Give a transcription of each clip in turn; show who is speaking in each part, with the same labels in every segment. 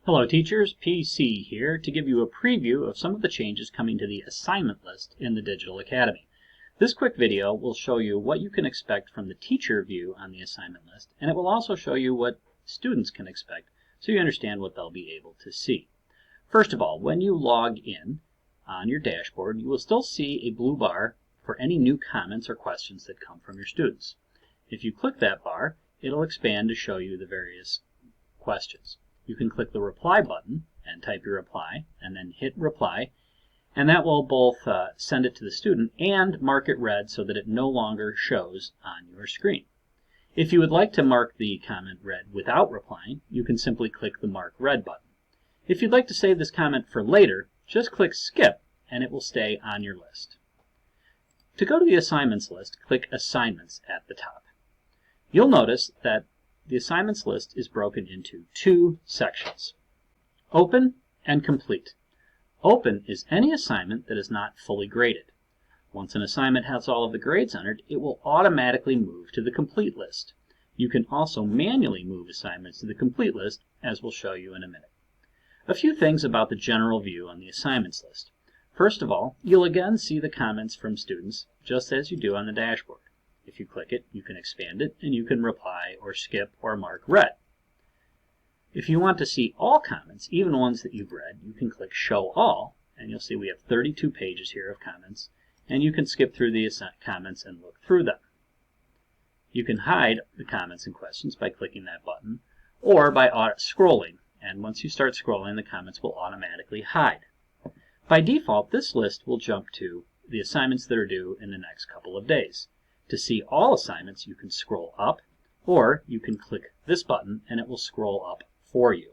Speaker 1: Hello teachers, PC here to give you a preview of some of the changes coming to the assignment list in the Digital Academy. This quick video will show you what you can expect from the teacher view on the assignment list, and it will also show you what students can expect so you understand what they'll be able to see. First of all, when you log in on your dashboard, you will still see a blue bar for any new comments or questions that come from your students. If you click that bar, it'll expand to show you the various questions. You can click the reply button and type your reply and then hit reply, and that will both send it to the student and mark it red so that it no longer shows on your screen. If you would like to mark the comment red without replying, you can simply click the mark red button. If you'd like to save this comment for later, just click skip and it will stay on your list. To go to the assignments list, click assignments at the top. You'll notice that the assignments list is broken into two sections: open and complete. Open is any assignment that is not fully graded. Once an assignment has all of the grades entered, it will automatically move to the complete list. You can also manually move assignments to the complete list, as we'll show you in a minute. A few things about the general view on the assignments list. First of all, you'll again see the comments from students just as you do on the dashboard. If you click it, you can expand it, and you can reply or skip or mark red. If you want to see all comments, even ones that you've read, you can click Show All, and you'll see we have 32 pages here of comments, and you can skip through the comments and look through them. You can hide the comments and questions by clicking that button, or by scrolling, and once you start scrolling, the comments will automatically hide. By default, this list will jump to the assignments that are due in the next couple of days. To see all assignments, you can scroll up, or you can click this button and it will scroll up for you.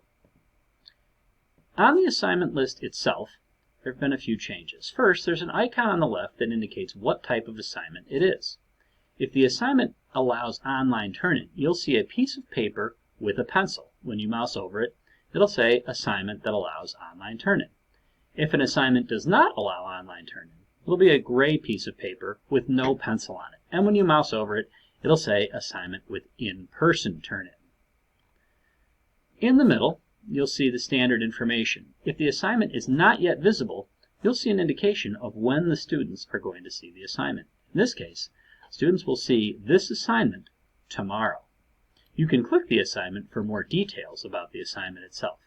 Speaker 1: On the assignment list itself, there have been a few changes. First, there's an icon on the left that indicates what type of assignment it is. If the assignment allows online turn-in, you'll see a piece of paper with a pencil. When you mouse over it, it'll say assignment that allows online turn-in. If an assignment does not allow online turn-in, it'll be a gray piece of paper with no pencil on it. And when you mouse over it, it'll say assignment with in-person turn-in. In the middle, you'll see the standard information. If the assignment is not yet visible, you'll see an indication of when the students are going to see the assignment. In this case, students will see this assignment tomorrow. You can click the assignment for more details about the assignment itself.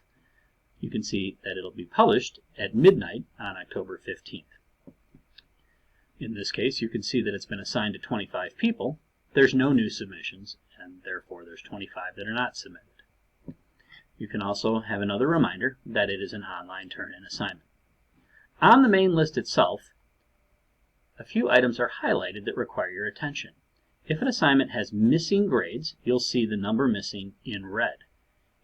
Speaker 1: You can see that it'll be published at midnight on October 15th. In this case, you can see that it's been assigned to 25 people. There's no new submissions, and therefore there's 25 that are not submitted. You can also have another reminder that it is an online turn-in assignment. On the main list itself, a few items are highlighted that require your attention. If an assignment has missing grades, you'll see the number missing in red.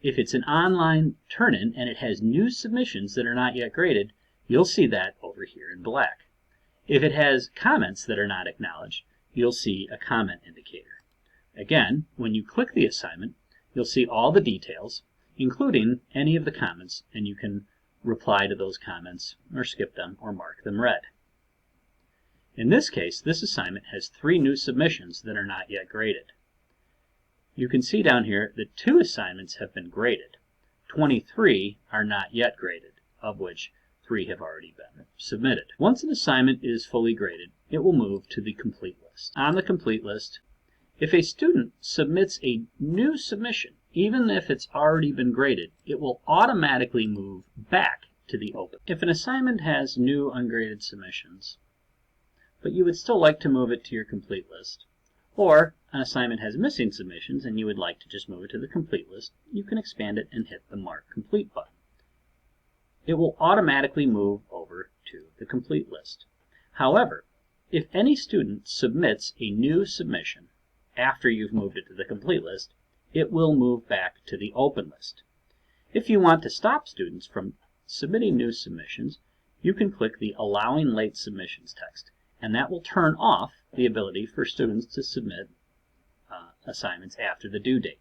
Speaker 1: If it's an online turn-in and it has new submissions that are not yet graded, you'll see that over here in black. If it has comments that are not acknowledged, you'll see a comment indicator. Again, when you click the assignment, you'll see all the details, including any of the comments, and you can reply to those comments or skip them or mark them red. In this case, this assignment has 3 new submissions that are not yet graded. You can see down here that 2 assignments have been graded. 23 are not yet graded, of which 3 have already been submitted. Once an assignment is fully graded, it will move to the complete list. On the complete list, if a student submits a new submission, even if it's already been graded, it will automatically move back to the open. If an assignment has new ungraded submissions, but you would still like to move it to your complete list, or an assignment has missing submissions and you would like to just move it to the complete list, you can expand it and hit the Mark Complete button. It will automatically move over to the complete list. However, if any student submits a new submission after you've moved it to the complete list, it will move back to the open list. If you want to stop students from submitting new submissions, you can click the Allowing Late Submissions text, and that will turn off the ability for students to submit assignments after the due date.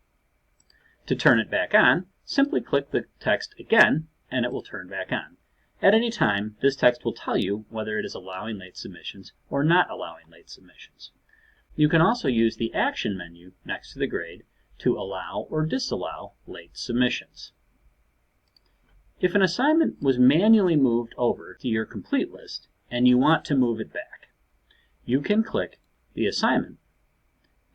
Speaker 1: To turn it back on, simply click the text again and it will turn back on. At any time, this text will tell you whether it is allowing late submissions or not allowing late submissions. You can also use the Action menu next to the grade to allow or disallow late submissions. If an assignment was manually moved over to your complete list and you want to move it back, you can click the assignment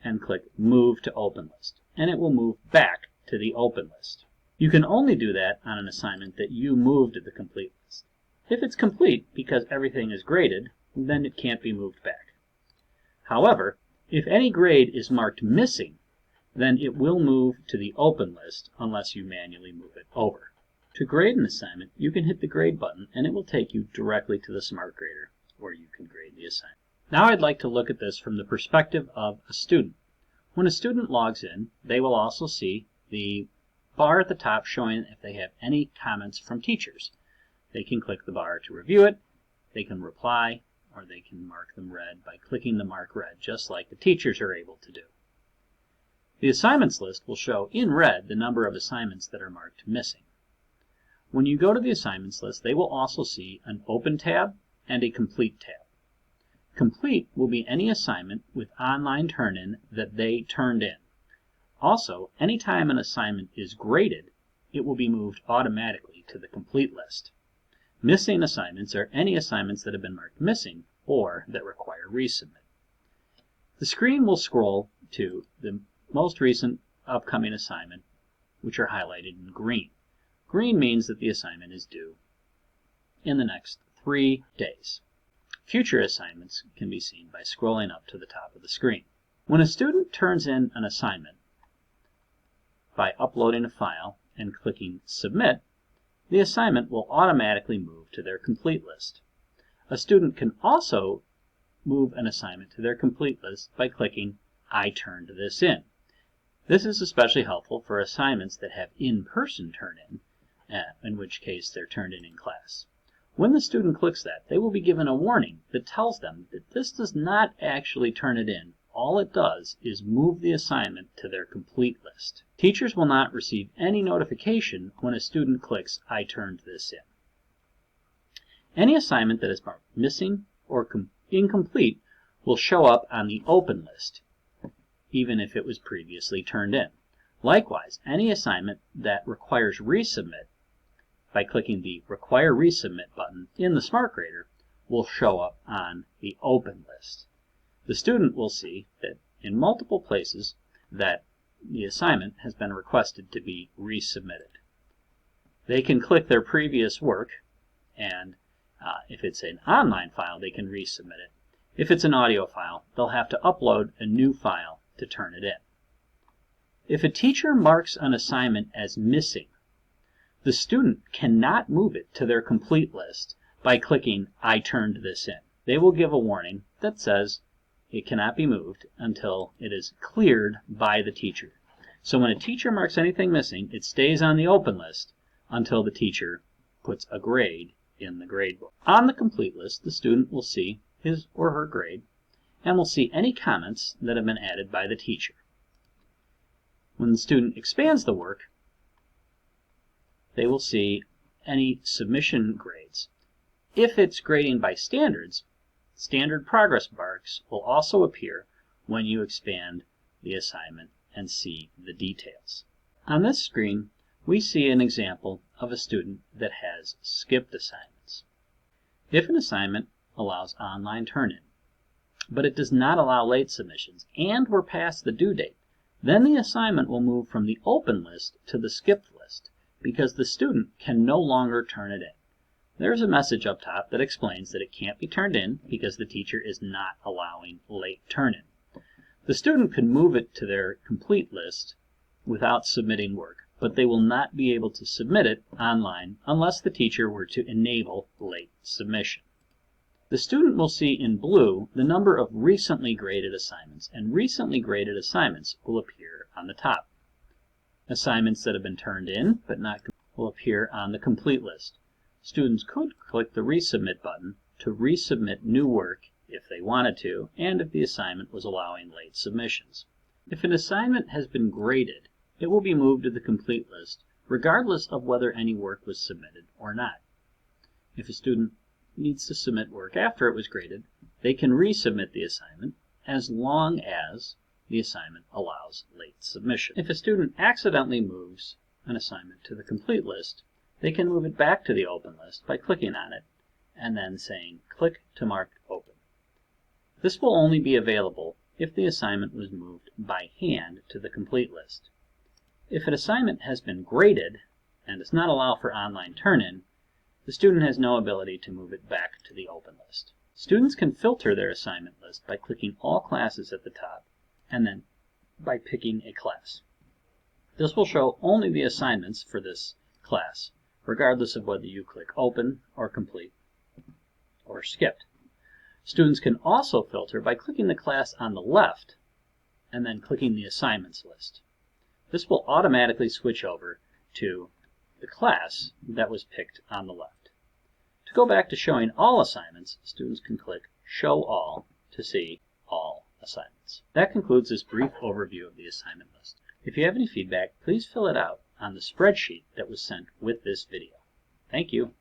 Speaker 1: and click Move to Open List, and it will move back to the open list. You can only do that on an assignment that you moved to the complete list. If it's complete because everything is graded, then it can't be moved back. However, if any grade is marked missing, then it will move to the open list unless you manually move it over. To grade an assignment, you can hit the Grade button and it will take you directly to the Smart Grader where you can grade the assignment. Now I'd like to look at this from the perspective of a student. When a student logs in, they will also see the bar at the top showing if they have any comments from teachers. They can click the bar to review it, they can reply, or they can mark them red by clicking the mark red, just like the teachers are able to do. The assignments list will show in red the number of assignments that are marked missing. When you go to the assignments list, they will also see an Open tab and a Complete tab. Complete will be any assignment with online turn-in that they turned in. Also, anytime an assignment is graded, it will be moved automatically to the Complete list. Missing assignments are any assignments that have been marked missing or that require resubmit. The screen will scroll to the most recent upcoming assignment, which are highlighted in green. Green means that the assignment is due in the next 3 days. Future assignments can be seen by scrolling up to the top of the screen. When a student turns in an assignment by uploading a file and clicking Submit, the assignment will automatically move to their complete list. A student can also move an assignment to their complete list by clicking I turned this in. This is especially helpful for assignments that have in-person turn-in which case they're turned in class. When the student clicks that, they will be given a warning that tells them that this does not actually turn it in. All it does is move the assignment to their complete list. Teachers will not receive any notification when a student clicks I turned this in. Any assignment that is marked missing or incomplete will show up on the open list, even if it was previously turned in. Likewise, any assignment that requires resubmit by clicking the Require Resubmit button in the Smart Grader will show up on the open list. The student will see that in multiple places that the assignment has been requested to be resubmitted. They can click their previous work, and if it's an online file, they can resubmit it. If it's an audio file, they'll have to upload a new file to turn it in. If a teacher marks an assignment as missing, the student cannot move it to their complete list by clicking I turned this in. They will give a warning that says it cannot be moved until it is cleared by the teacher. So when a teacher marks anything missing, it stays on the open list until the teacher puts a grade in the grade book. On the complete list, the student will see his or her grade and will see any comments that have been added by the teacher. When the student expands the work, they will see any submission grades. If it's grading by standards, standard progress bars will also appear when you expand the assignment and see the details. On this screen, we see an example of a student that has skipped assignments. If an assignment allows online turn-in, but it does not allow late submissions, and we're past the due date, then the assignment will move from the open list to the skipped list, because the student can no longer turn it in. There's a message up top that explains that it can't be turned in because the teacher is not allowing late turn-in. The student can move it to their complete list without submitting work, but they will not be able to submit it online unless the teacher were to enable late submission. The student will see in blue the number of recently graded assignments, and recently graded assignments will appear on the top. Assignments that have been turned in but not will appear on the complete list. Students could click the Resubmit button to resubmit new work if they wanted to, and if the assignment was allowing late submissions. If an assignment has been graded, it will be moved to the complete list regardless of whether any work was submitted or not. If a student needs to submit work after it was graded, they can resubmit the assignment as long as the assignment allows late submission. If a student accidentally moves an assignment to the complete list, they can move it back to the open list by clicking on it and then saying click to mark open. This will only be available if the assignment was moved by hand to the complete list. If an assignment has been graded and does not allow for online turn-in, the student has no ability to move it back to the open list. Students can filter their assignment list by clicking all classes at the top and then by picking a class. This will show only the assignments for this class, regardless of whether you click open or complete or skipped. Students can also filter by clicking the class on the left and then clicking the assignments list. This will automatically switch over to the class that was picked on the left. To go back to showing all assignments, students can click Show All to see all assignments. That concludes this brief overview of the assignment list. If you have any feedback, please fill it out on the spreadsheet that was sent with this video. Thank you.